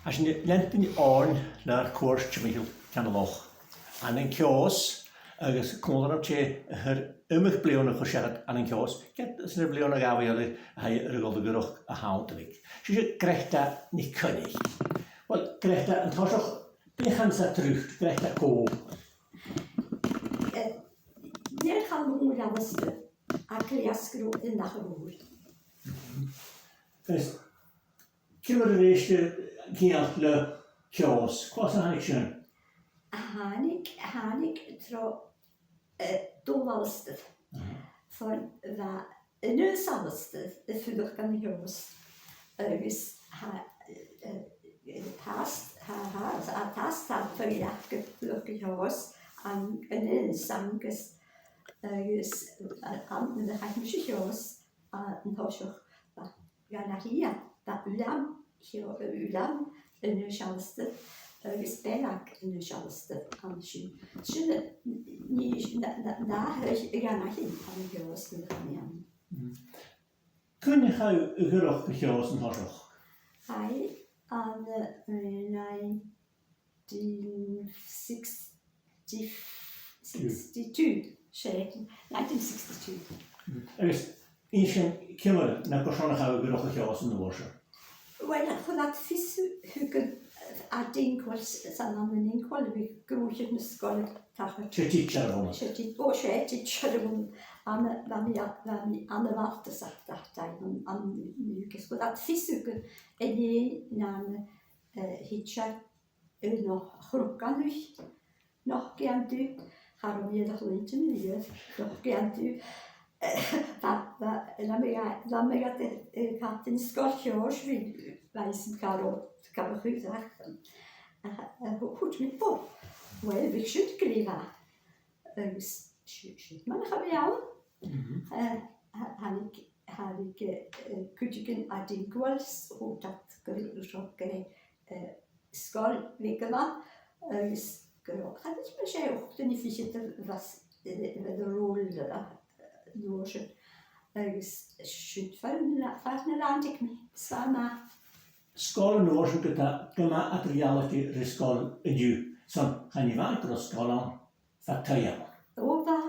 Als je net in aan naar koers met je kan nog aan een kios, kon er op je immer bleven gezegd aan een kios. Kijk, dat is een bleven gaan we hij regelde gerucht een houtelijk. Dus je krijgt dat niet kunnen. Wat krijgt dat? En het was ook die gaan ze terug, krijgt dat koop. Nee, gaan we moet alles doen. Akliaskro in dat gehoord. Dus kunnen we eerst geen le kios. Wat is eigenlijk schön? Hanik tro dolalster van wat een neusalster voor kan jongens dus haast had verjaagd voor jongens aan een zanges dus aan de hachmische jongens een hoofdje ja naar hier dat ulam een neusalster gespeeld in de jalste aanzien. Zullen niet daar gaan naar in aan de gelosten gaan. Kun je gaan gerucht gelosten hebben? Hij aan de 1962 schrijven. 1962. Dus in kinderen naar persoonlijk gaan gerucht gelosten worden. Wel, voor dat vissen hukken. A dinkels san an den inkol vi grúir na scoil tachar. Teacher woman. Teacher woman mi an varta sagt an mykes. Og dat fisuken na hitchar noch chrukkan noch gern du har vi det lite miljö noch gern du la mig att katten ska körs vid väsen karo kan man ju säga hur mitt på well vi should skriva shit man har jag han kujigen adinguals och att gre skal vigma gro hade jag säga och den fick was the role loge should farne landik me sama Skolen noorsen kata kama materiaaletje riskol edu. Som gaan je water als skolan vertellen. Och vad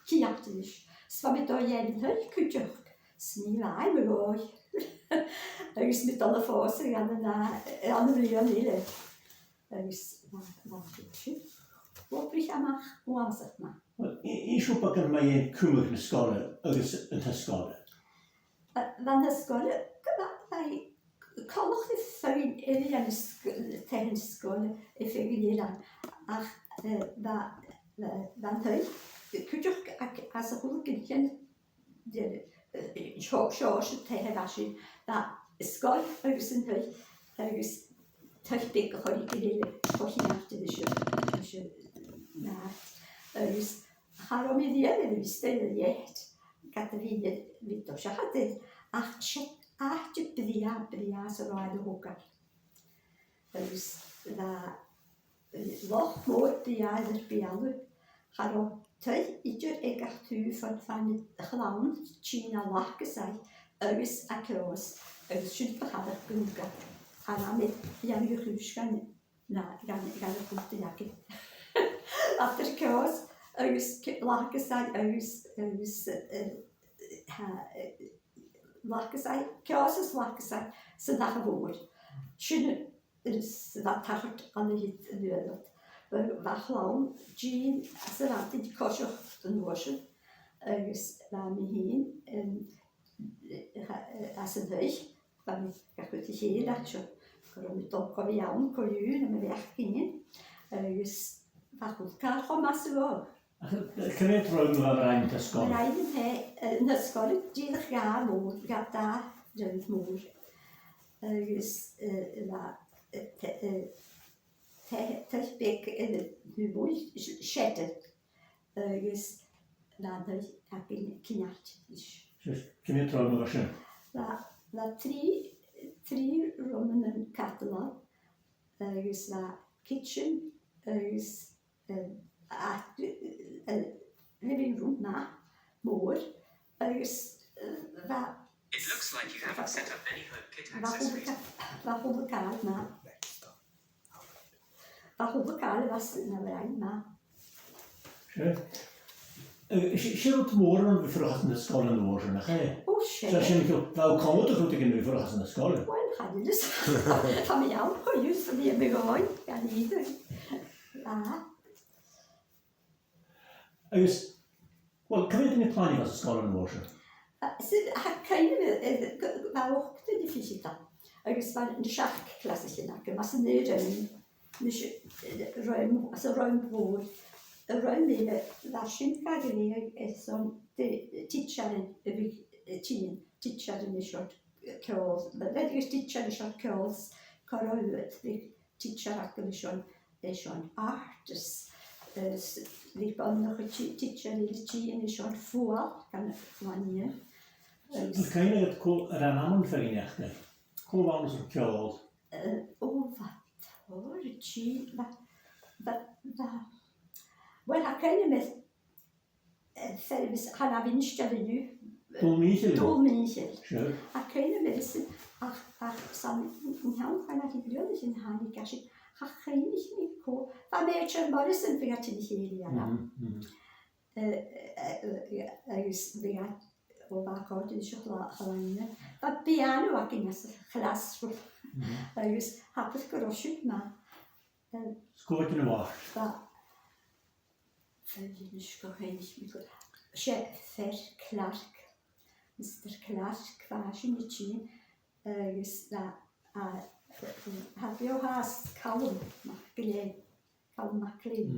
kiaktisch. Sva mit då jävligt höj kujok. Snila i mig. Agus mit alla faser an miljön lille. Agus vad vad blir jag mach oavsett ma. In schoepa kan mij een kummer skolen agus een skolen. Wanneer skolen kan nog niet fijn tegen scholen effectueren. Ach, dan hij kun je als een goed kindje de schoolsje tegen wasje dat school ergens een hij ergens terugpikken voor die kinderen voor je achter de je naar ergens gaan we die hele die stellen jecht Katarina Vittoria had ach shit je bria så var det hoka. Dus nog mooi bria der bialu. Haro tøy ieder ekartu van het glam China lakke sei. Ergens akros. Ergens schudt hadden kunnen. Hara met ja nu ruskan na gaan goed te jakken. After kros ergens lakke sei ergens lakkesai, kjøses lakkesai, så det er vår. Skjønner, det var tært an hit nødet. Var klam, jean, så var det kanskje den vårsen. Var med hin, altså høy, var med kanskje til hele, så kan vi dokke vi an, kan jo, når vi verkingen. Var godt kanskje masse år. Kan je trouwen waar rein te skolen? Rein naar school, die jaar moer, gaat daar de moer. Dus terug in het humor, schetten. Dus daar heb ik knacht. Kan je trouwen waar schön? La drie Roman catalan. Dus la kitchen, dus living room na mor. Dus It looks like you haven't set up any HomeKit Warum accessories. bekal ma? Warum bekal was na rein ma? Si'r oed môr yn wyfrwch yn ysgol yn ôl yna, chi? O So shit. si'n cael fel comod o'ch wedi gynnu wyfrwch yn ysgol? Wel, gaan dus. Van mij al, oh juist, van die hebben gewoon. Ja, niet. Ja. Agus, wel, cyfyd yn y plannu fas ysgol yn ôl yna? Sydd, ha, kind of, wel ook de divisie dan. Agus van een schachklasse in ac, maar ze neerden, dus ruim, als een ruim woord, een ruim hele, waar zijn kagelig is zo'n teacheren, teacheren is soort curls, maar dat is teacheren soort curls, korrelut, die teacheren is zo'n artes, die kan nog een teacheren is zo'n voer, kan man hier. Dwi'n cael ei yr anamon ffegin eich ni. Cwl fawn o'r ciol. O, wat hoor, chi, wel, ha kan je met, zelfs, han har vinstjade nu, Dwi'n mi chi ddim. dolmensel. Siwr. Ha kan je met, sam, nhawn, han har hiblion is in han i gashi, ha kan je niet ko, va merchant Morrison figat til heli ana. Figat, o va kort i chocolade, va piano ac in as classroom. Agus hapus gorosib ma. Sgwyd yn y wach. Ba. Fydyn ysgohennig mi gwrdd. Fer Clark. Mr Clark fashion i ti. Agus da. Habio has Callum Maclean. Callum Maclean.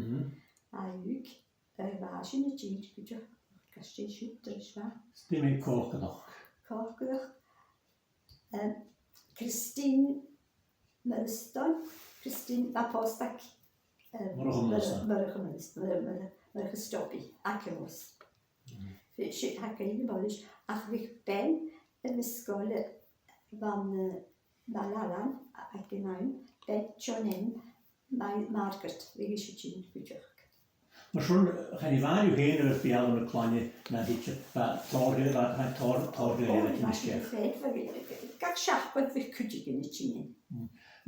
A yw. Fashion i ti. Gydio. Gastio siwt yr ysfa. Dim ein coch ydych. Coch gydwch. Christine Merston, Christine Apostak, Myrch Stopi, Akemos. Fydd hag ein bolish, ach wych ben yn ysgol van Valalan ac yn awn, ben John Margaret, fi eisiau ti'n bwydioch. Mae siwr, chan i fan yw hen o'r bial yn y clannu na di torri yr eich yn ysgech. Gag siach bod fi'n cwdig yn y ti'n.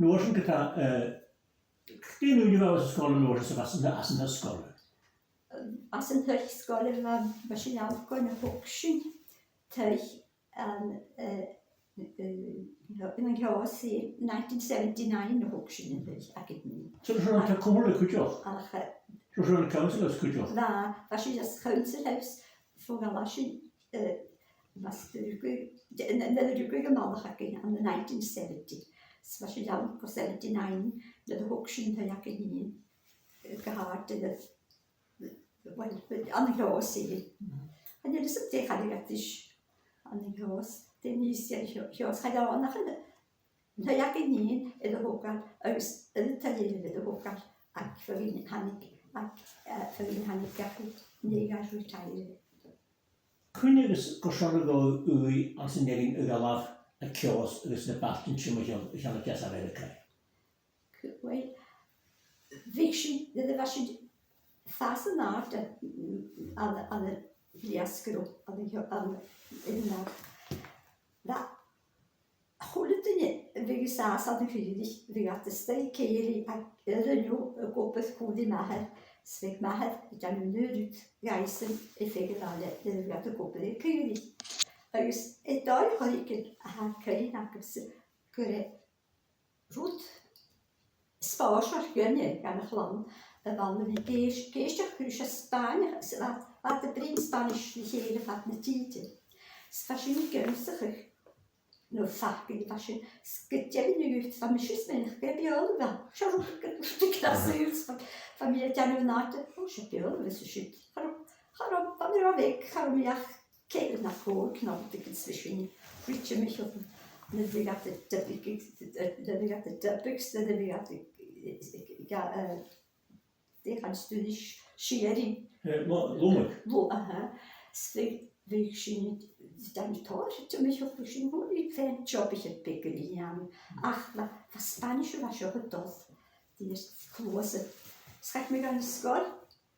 Nôr sy'n gyda, chdi nhw'n i fel ysgol yn nôr sy'n as yn ysgol? As yn hyll ysgol mae sy'n iawn gwain y hwcsyn tyll yn y gros i 1979 y hwcsyn yn hyll ac yn ni. So siwr yn cael cwmwl y cwydioch? Ach, So siwr yn council ys cwydioch? na, fas i as council house ffwg ala si mas yn y rhywgwyd ymolach ac yn 1970. Fas i iawn go 79 dyd y hwcsyn hyll ac yn un gyhard yn y an y gros i. Yn ydys yn dech ar y gatys an y gros. Dim is i'r hios chael o'n ach yn hyll ac yn un yn y hwgal ys yn y talun yn y hwgal ac ffyrin hannig gallu neu gael rwytair. Cwyn ygys gosion o ddod wy an sy'n nerin y galaf y cios ygys y balt yn siwm o llawn y ges ar yr cael. Wel, fi'n sy'n, dydw fas sy'n thas yn art an y liasgrw, an y nar. Da, chwlyd yn fi gysas an y ffyrig, fi at ystau ceiri ac yr ynyw y gobydd cwdi maher, sfeg maher, dan nhw'n rwyd gais yn effeg y ddale, dydw fi at y gobydd i'r ceiri. Agus, doi chorig a ceiri ac gyre rwyd sfors o'r gynnu gan y chlon, y fal yn fi geisio cwrs y Span, at y bryn Spanish i cheir y fat na tîd. Sfasyn i gyrnsych eich no ffacin i fasyn sgydiau yn yw fa mysys mench gyda biol fel siarwch gyda glasys fa mi dan nhw'n nad o siarw biol fes y sydd charo fa mi ro feg charo mi ach ceir na cwr cnod yn sfysyn rwytio mi chod na fi at y dybygs na fi at y dechan stwyddi sieri Lwmwg? Sfeg fi sy'n dan tor, ti'n mynd o'ch sy'n hwn i fe'n job i'ch bygol i iawn. Ach, fa Spanish o fasio hydodd, di'r clwys y. Sgach mi gan ysgol,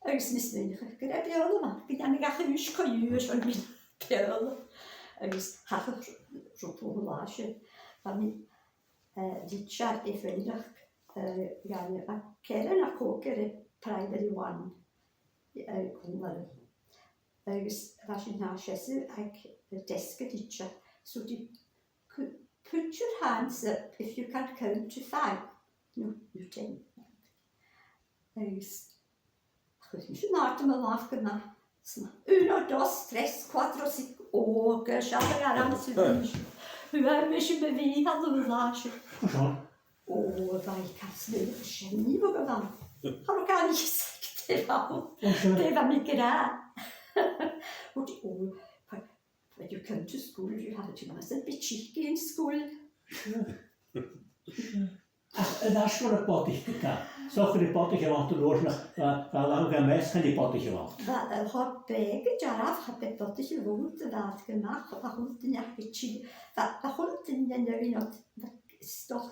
agos nes mynd i'ch gyda biol yma. Gyda ni gach yn ysg o yw, ysg o'n mynd biol. Agos, hach rwpwlage. Fa mi Richard effennych gan a Keren a Coker Primary One cwmwr. Agus fa sy'n nasesu ag desk Richard. So di put your hands up if you can count to 5. No, 10. Agus chwyd mi sy'n nart yma laf gyma. 1, 2, 3, 4, 5. O, gysiad ag aram sy'n mynd. Hwyr mi sy'n befi hal o ddasio. Schon. O, ddau casnau y sieni fo gyfan. Har o gael i segt efo. Efo mi gyda. When you come to school, you have to be a bit cheeky in school. Yn asgwr y bodich gyda. Soch yn y bodich i fod yn oes na fel am gymys yn y bodich i fod. Har beg jaraf har beg bodich i fod y ddad gymach. Va hwnt yn eich bitsi. Va hwnt yn yn nåt stoch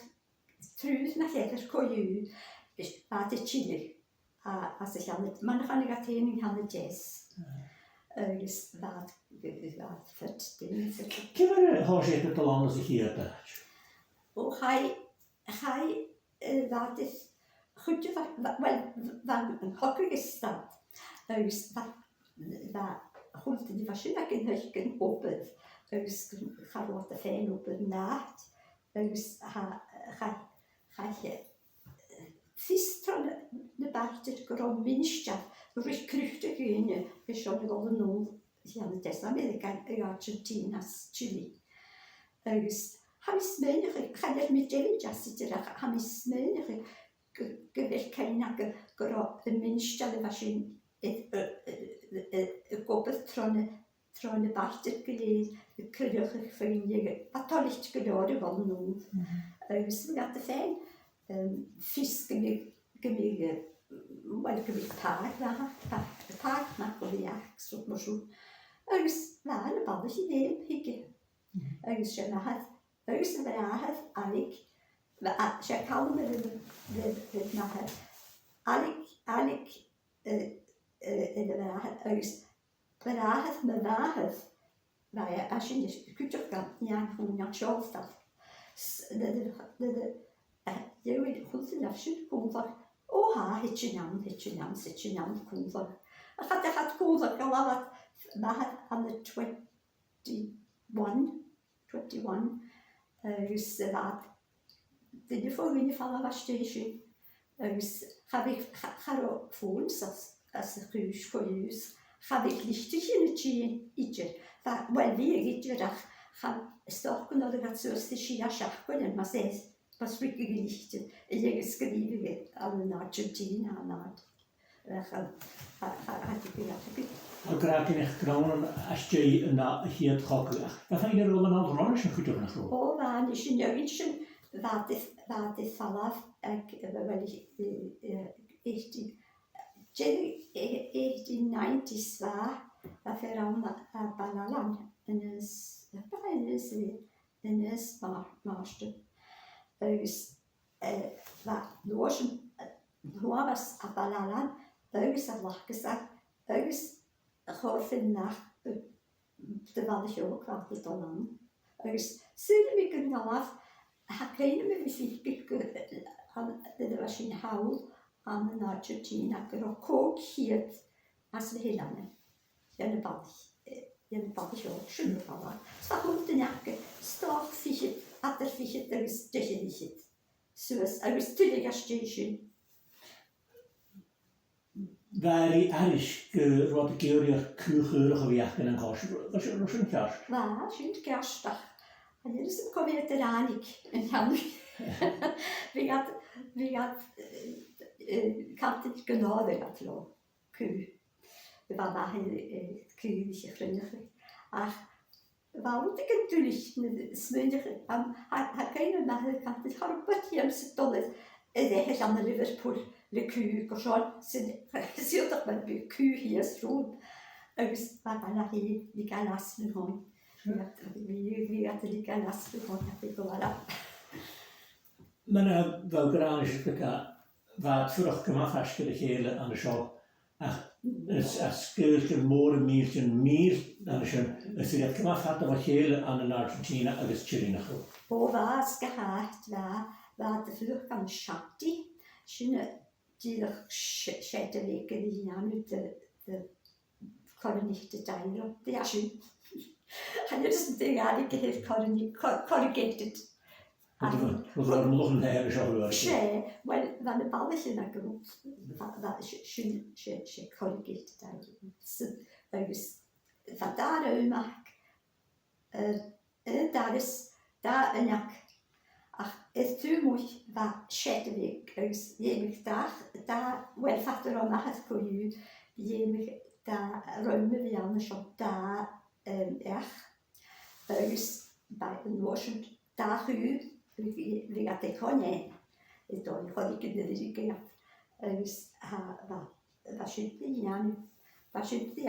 trus na lleger coiw. Va det chili. Alltså jag man kan lägga till en hand jazz. Just vad fett det. Cyfer y hos eich beth o lan os i chi yda? Och hej vad det goed wel hocker gestad. Just vad hult die verschiedene Kinderchen opet. Just garote fein op het nacht. Just ha Fistran de bartet grom minstja, rich kryfte gyne, vi sjón golden nol, hjá dess Amerika i Argentina, Chile. Agus hamis menige, gader mit David Jassiter, hamis menige gevel keina gro de minstja de vashin gopet trone bartet geleid, de kryddige vriendje, patolicht gedorde golden nol. Agus vi had de fein. Fisk gemig park na go yak so mo so agus na na bad chi ne hige agus se na hat agus na hat alik se kalm de na hat alik in de hat agus hat me hat na ja as je kunt kan ja gewoon ja sjaalstad de ég vil húsin af sy'n gwmfawr. O ha, hitchinam, gwmfawr. A chad eich at gwmfawr gael afad, mae am y 21, rys y fad. Dyn i ffwrdd i ffala fa station. Rys, charo ffwns as y chwys coiws. Chafig lichtig yn y tîn idr. Wel fi ag idr ach, chaf stoch yn oedd y gatswrs i si a siachgwyn yn mas eith. Was wirklich gelichtet. Ich habe es geliebt, alle in Argentina. Hat ich gedacht. Al graag in eich groen als je na hier het gokken. Dan ga je er wel een ander rondje goed op naar groen. Oh, waar is een jongetje wat de vanaf wel ik 1890 waar verander Banalan en is master. Agus nuas a balalan, agus a lachgesag, agus a chorfin nach de vallig ook wat het dan. Agus sy'n mi gynnalaf, ha grein mi fysiig de was in hawl am yn Argentina, gyro cog hyd as fy hylanne. Yn y ballig ook, sy'n y ballig. Sa hwnt yn ac, stoch fychyd, adar fychyd agus dychyd fychyd. Sŵs, agus tydig a station. Waar i arish rod geuri'r cwchwyrach o fiach yn cos. Was sy'n cast? Wa, sy'n castach. A nid ys yn cofio yr anig yn iawn. Fi gad cantid gynnoddig at lo. Cw. Fi fa ma hyn cw eich ffrinach. Ach, waarom ik het toelicht smeunig ha keine mahel kan het harbat hier sit dollet het aan de Liverpool le Q gosol sit toch met de Q hier stroom dus waar na die galas van hon wie had die galas van hon heb ik voilà Men wel graag is het wat vroeg gemaakt als je de hele aan de show As gyrch môr yn mil, dan is een sydd gyma ffat o chael an yn Argentina agos Chirinach. O was gehaald waar de vlucht kan shatti. Sine die schette weken die aan de kolonichte deiler. Die ja schön. Han er sådan det er ikke helt corrugated. Roedd o'r mwch yn her eisiau hwyr. Sje, wel, van de balletje naar grond. Schön, corrugated deiler. Så van daar uitmaak. Daar is daar een jak. Ach, het tuurmoed waar schette week. Jemig daar, wel, vader om het koeien. Jemig daar, ruimen we aan de shop daar. Bij een Washington daar wie gaat ik gewoon niet. Het dan gewoon ik in de riken was je die aan was je die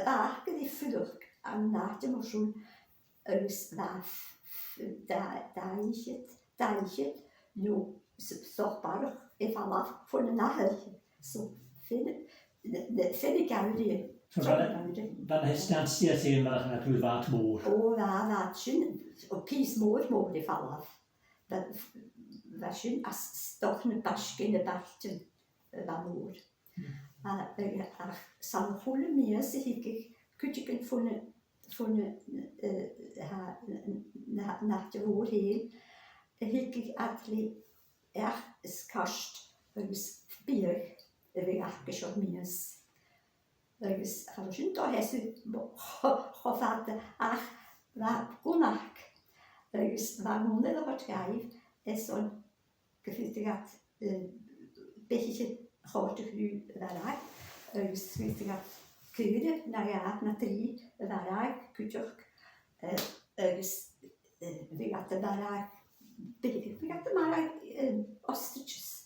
waar die vlug aan na te motion daar is het nu zorgbaar even af voor de nahel zo vind ik aan die. Dan is het steeds een maar natuurlijk wat moor. O, waar schön, op pies moor die fall af. Dat was schön, als toch een pasje in de bachten waar moor. Zal voelen meer zeg ik, kun je naar de woord heen, ik atli skast, bier, schon meer. Dus gaan we toch eens gevatten, ach, waar konak. Dus waar monden er wat geef, is zo'n gevoel gaat beetje grote groei waar dus gevoel gaat keuren, nou ja, naar 3 waar kutjok. Dus we gaat de waar we gaat de maar ostriches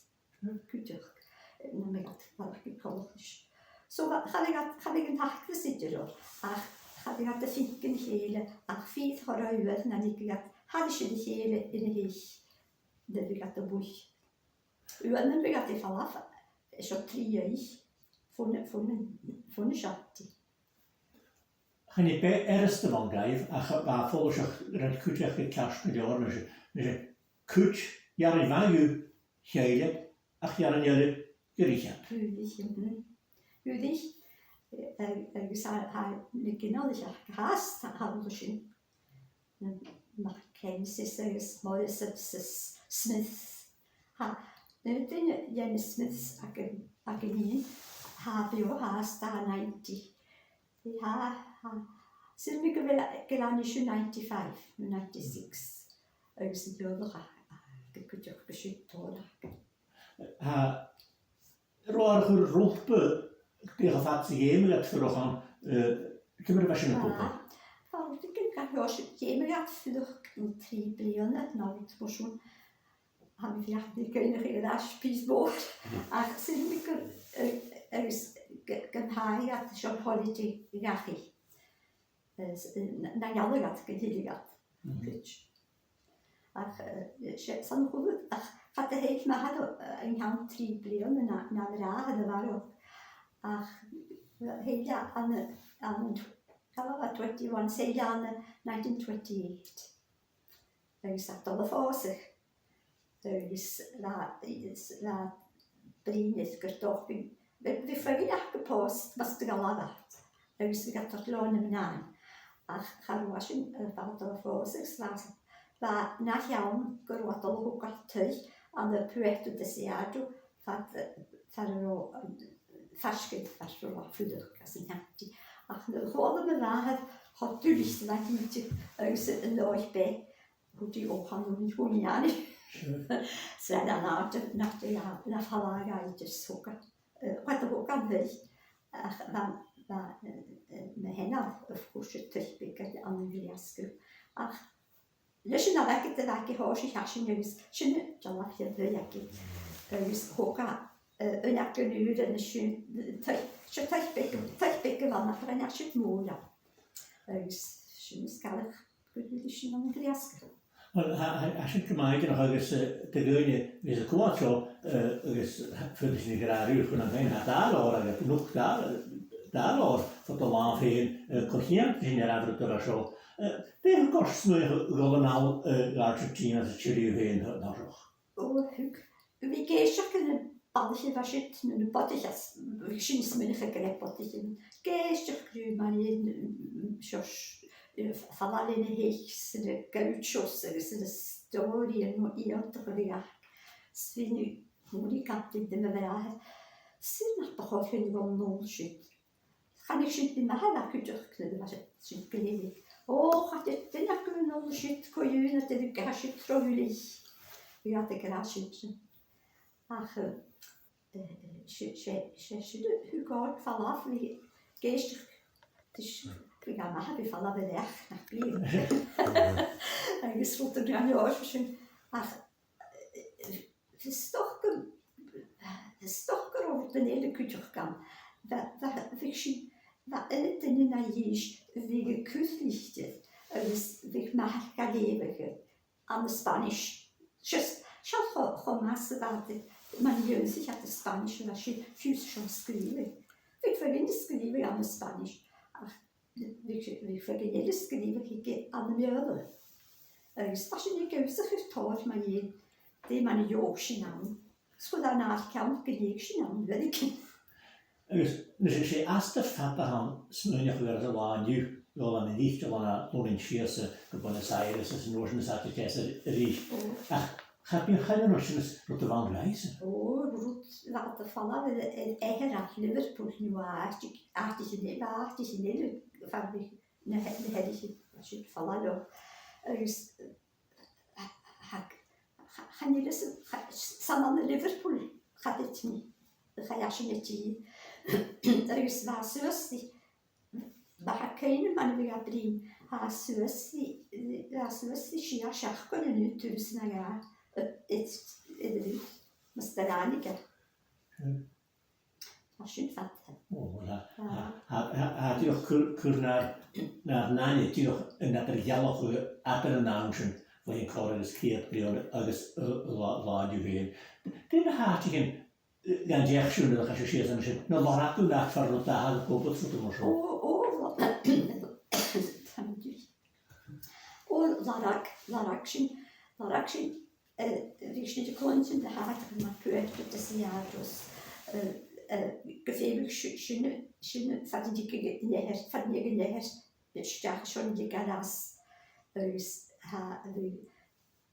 kutjok. En dan gaat waar gekologisch. Zo ga ik een hakje zitten hoor. Ach, ga ik de fikken gele, ach, fiet geruimen, en ik had je de gele in de heeg. Dat ik had de boeg. U en dan gaat even af. Zo 3 jaar voor een schatje. Gaan je bij eerste man geven, ach, waar volgens je een kutje gekast met jaren, dus een kutje, jaren van je gele, ach, jaren gericht. Judith, hij genau nicht gehasst haben schon. Nach Kansas, Morris, Smith. Den James Smiths Akademie habe ich auch da 90. Sind wir gelandet schon 95, 96. Sind wir noch geschickt worden. Roar roepen tegen wat ze gemen voor gaan. Kunnen we wat je kopen? Van ik kan je als je gemen vlug in 3 biljoen, nou ik was schon. Haben wir die Königin das Spielboot. Ach, sind wir geheiratet schon heute gachi. Na ja, dat gehiligat. Ach, san goed. Ach, gaat de heeft maar had een hand 3 biljoen na de dagen er waren. Ach, heel ja aan 21, zei aan 1928. Er zat al voor zich. Dus la brinnes kartoffeln. Vi får gepost was det gala vart. Dus vi gaat tot låna med nan. Ach, harwashin vart al voor zich va nach jaun gorot al hukatej aan de proyecto deseado faro fashket fashro fuder kasinati. Ach, de gewone bewaard had tulicht dat niet een nooit bij. Hoe die ook gaan doen niet hoe niet. Sen nach der Verlager ist so hat er auch nicht war Männer auf Kusche Techniker an Viljaske ach löschen da weg der weg hoch ich haschen jungs schöne Jalla für Viljaske ist hoka ein Aktenüde eine schön Techniker war nach einer schön Moja ist schön Skala gut die schön an Viljaske Wel, as yn Gymraeg yn agos dy gwyni, fes y cwad sio, agos ffyrdd sy'n gyda'r uwch yn ymwneud, a dar o'r agos nwch dar o'r fod o lan ffein, cochian sy'n yr afryd o'r sio. Be'n gors nhw'n gol yn awl l'Argentina sy'n chiri ffein nawr roch? O, hwg. Fi geisiach yn y badach i fasit, yn y bodych as, fi sy'n smynach y grep bodych yn. Geisiach grw ma'n un sios, falalen y heichs, yn y gawchos, agos yn y stori yn o iod o'ch fi ach. Sfi'n mwyn i gadwyn ddim y fe aher. Sy'n nach bych o'r hyn i fod nôl sydd. Chan eich sy'n ddim aher ac ydych gyda fasit sy'n gynnig. O, chadyd, dyn ac yn nôl sydd coiwn a dyn ych sydd troilich. Vi hade garaget. Ach, sydd hur går falla för vi geist vi kan ha vi falla ved det nach bli. Jag slutar det nu år så ach stocker over den hele kutjurkan. Va det den naish vi geküslichtet. Vi merker levige an Spanish. Just masse warte. Man jöns sich hat das Spanisch was sie fürs schon skrive. Vi verwende skrive an Spanisch. Ach, vi verwende det skrive ikke an mjöder. Spanisch ikke så förstår man ju det man ju skinam. Skulle där nach kan gelig skinam, vet ikke. Nes sé asta fatta han smynach ver a lá nu. Wel aan de liefde van een Lorenziëse de Buenos Aires is een oorzaak dat ik eens riech. Heb je geen noties dat de van reizen? Oh, roet laten vallen met een eigen raad Liverpool nu aardig in Nederland van de heilige als je vallen dan. Dus gaan jullie samen naar Liverpool gaat het niet. Ga je als je net hier. Dus waar zoals die Baha keine man vi abrin ha susi shia shakon nu tusen ja et mastaraniga. Fashion fatta. Oh, ha die ook kurnar naar nani die ook in dat er jallig achter een naamschen voor je koude is keert bij alles laat je weer. Die haat je gan jeugd schoenen dat je ziet en je nou laat je dat voor dat daar kopen voor te maken. O Laraksin, richtige klanten, de haat maar puerto de siados, gefäbig schöne verdicke Leher, verdicke Leher, de stark schon die Galas, ha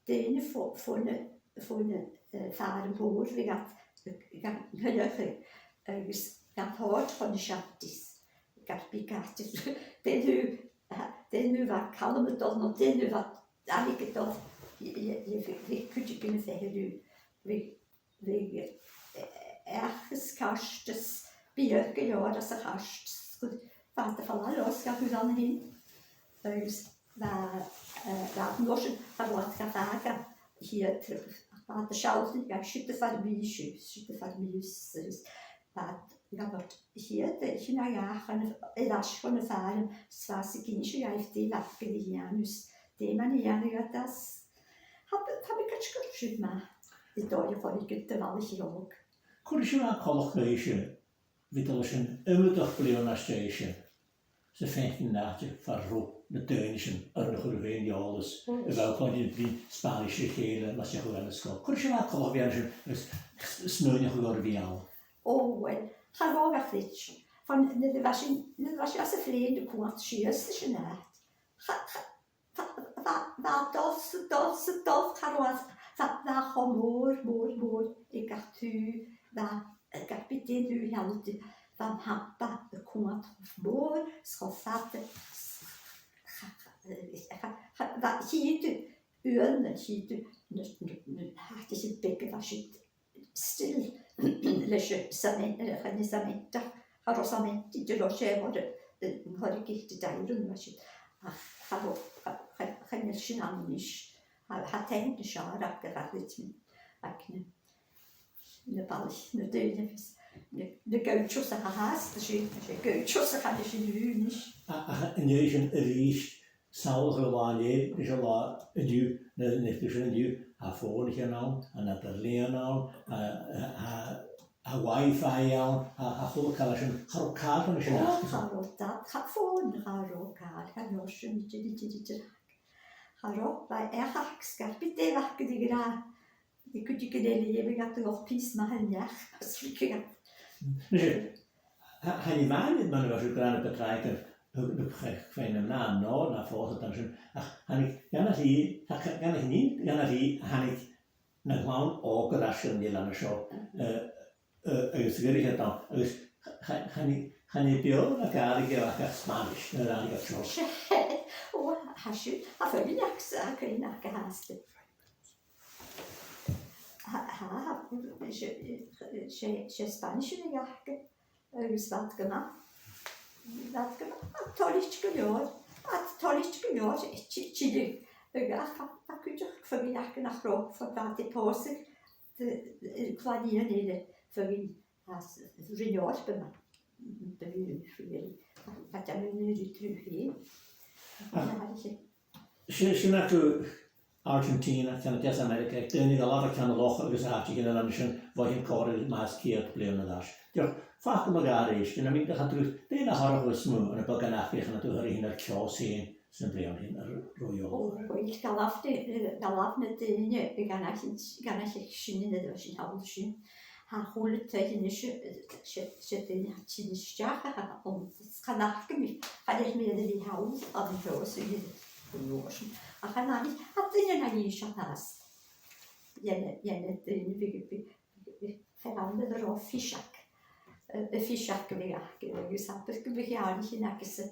den von fahren boer, wie gaat gelukkig, gaat hard van de chattis. Garpicatis, den nu var kalme toch nog den nu var eigenlijk toch je kunt je kunnen zeggen nu we ergens kastes bierke ja dat ze kastes vater van alles gaat u dan hin dus waar nog een wat gevraagd hier terug vater schauten ja schitte farmius ja, wat hier, dat je nou ja, las van ervaren, zoals ik in je heeft die Latgelianus, die manier ja das, heb ik het geschreven maar, die door je van ik het wel eens ook. Kun je maar kollegeisje, wie dat is een umiddag pleonastation, ze vindt dat je van roep de tuinischen, ornogorveen die alles, wel kan je die Spanische gele, wat je gewoon eens kan. Kun je maar kollegeisje, sneunig geworden wie jou. Oh, wel. Ga wel weg, Rich. Van de was je als een vleende kwart schiers nacht. Waar dof, waar gewoon ik had u, waar ik heb meteen u helpt, van happa de kwart of moor, schofatte. Hier uren, hier had je het bekken was je stil. Lesamenta, arrosamenti, de locevole, har ikke deilen, var ikke. Han shinanish, har tenkt sjara akkurat litt med akne. Ne balch, ne dødes. Ne gauchos har hast, det gauchos har det ikke unish. En je is een riech, sauer laanie, is al du Nid ysgrifennu diw, a ffôn eich iawn, a na darlun iawn, a wifi iawn, a chwb y cael eisiau charo card o'n eisiau O, nach. charo dad, ffôn charo car, charo sy'n dyd. Charo, bai hach sgarbi defach gyda gyda. Di gwyd i gynnu i fi gadw off pys ma hynnyach. Nes han i fan i'n mynd o'r gran y betraig yn chwein yn nano, na ffos o dan sy'n. Han i, gan i han i na llawn o gyrasio yn ilan y sio. Ys gyda chi adno, han i bio na gael i gyfach a Spanish, na ran i gael sio. O, hasio, a ffyrin acsa ac ein ac a hasd. Se Spanish yn ei gach ys fad gyma. Fad gyma, a tolich gynior, chidi. Ygach, a gwydwch ffyrin ac yn achro, ffyrin ac yn posig, clan un yn ei ffyrin, a rhywniol byma. Byma rhywun, a dan yn ei rhywun. Sy'n acw Argentina, Canada, America, dyn ni'n gael ar y can o loch agos ati gyda'n anysyn fwy hi'n corau mas ciad ble yn y ddash. Diolch, ffach yn o'r gar eich, dyna mi'n dach drwy, dyn a harach o'r smw yn y bog yn achrych yn y dwyr hyn ar cios hyn sy'n ble o'n hyn ar rwyol. O, wyl galaf na dyn y gan eich sy'n yn edrych sy'n hawl sy'n. Ha hwyl y te hyn sy'n dyn sy'n ysdiach a ond sganach gymig. Fan eich mi edrych i hawl a fi'n fawr sy'n edrych. A chan ani, a dyn yna i eisiau pas. Ien y dyn fi fferan ydy'r o ffisiac. Y ffisiac fi ach, gyda'r sapr gyda'r iawn chi'n agos y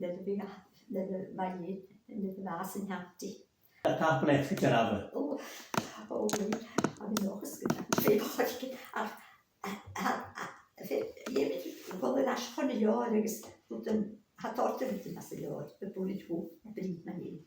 nid fi ach, nid y mae i, nid y mas yn hati. A tap yn eich gyda'r afel? O, wei, a fi'n ochos gyda, fe bod chi, a fe, ie, bod yn asgon y ior, agos bod yn hadort yn ydyn mas y ior, y bwyd hw, a bryd mae'n un.